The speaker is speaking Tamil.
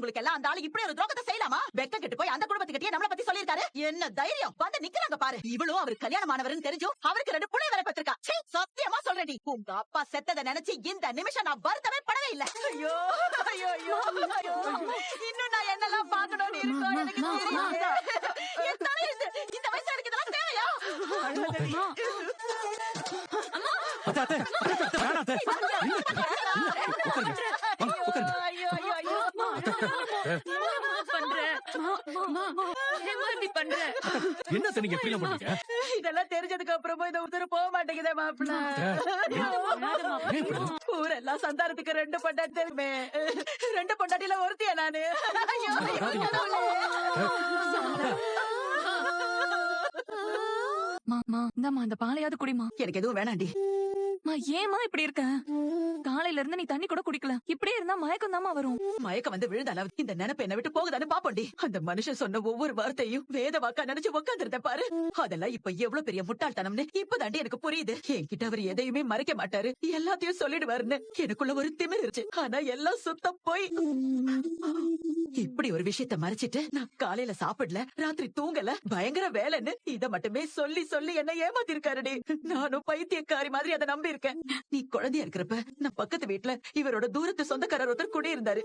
உங்களுக்கு எல்லாம் அந்த ஆளு இப்படி ஒரு துரோகத்தை செய்யலாமா? வெக்க கெட்டு போய் அந்த குடும்பத்துக்கிட்டே நம்மள பத்தி சொல்லிருக்காரு. என்ன தைரியம் வந்து நிக்கிறாங்க பாரு. இவளும் அவர் கல்யாணமானவர்னு தெரிஞ்சும் அவருக்கு 2 புள்ளை வேற பெற்றிருக்கா. சத்தியமா சொல்றேன், உங்க அப்பா செத்ததை நினைச்சு இந்த நிமிஷம் நான் வருத்தமே படவே இல்ல. ஐயோ ஐயோ ஐயோ ஐயோ, இன்னும் நான் என்னெல்லாம் பாக்கணும்னு இருக்கோம் எனக்கு தெரியல. என் தலையெழுத்து. இந்த வயசுல எனக்கு இதெல்லாம் தேவையா? என்ன நீங்க எப்படி பண்றீங்க? இதெல்லாம் தெரிஞ்சதுக்கு அப்புறமும் இந்த உத்தர போக மாட்டேங்குதே மாப்பிள்ள. ஊரெல்லாம் சந்தானத்துக்கு 2 பொண்டாட்டி தெரியுமே. 2 பொண்டாட்டில ஒருத்தியா நானு. ஐயோ இந்தாமா அந்த பாலையாவது குடிமா. எனக்கு எதுவும் வேணாண்டி. ஏமா இப்படி இருக்க? காலையில இருந்து நீ தண்ணி கூட குடிக்கல. இப்படியே இருந்தா மயக்கம் தாமா வரும். மயக்கம் வந்து விழுந்தாலும் இந்த நினைப்பு என்ன விட்டு போகுதான்னு பாப்போண்டி. அந்த மனுஷன் சொன்ன ஒவ்வொரு வார்த்தையும் வேத வாக்கா நினைச்சு உட்காந்துருந்த பாரு. அதெல்லாம் இப்ப எவ்வளவு பெரிய முட்டாள்தனம்னு இப்பதாண்டி எனக்கு புரியுது. என்கிட்ட அவர் எதையுமே மறைக்க மாட்டாரு, எல்லாத்தையும் சொல்லிடுவாருன்னு எனக்குள்ள ஒரு திமிர் இருந்துச்சு. ஆனா எல்லாம் சுத்த போய் இப்படி ஒரு விஷயத்த மறைச்சிட்டு நான் காலையில சாப்பிடல, ராத்திரி தூங்கல, பயங்கர வேலைன்னு இத மட்டுமே சொல்லி சொல்லி என்ன ஏமாத்திருக்காருடி. நானும் பைத்தியக்காரி மாதிரி அதை நம்பி இருக்கேன். நீ குழந்தையா இருக்கிறப்ப நான் பக்கத்து வீட்டுல இவரோட தூரத்து சொந்தக்காரர் ஒருத்தர் குடியிருந்தாரு.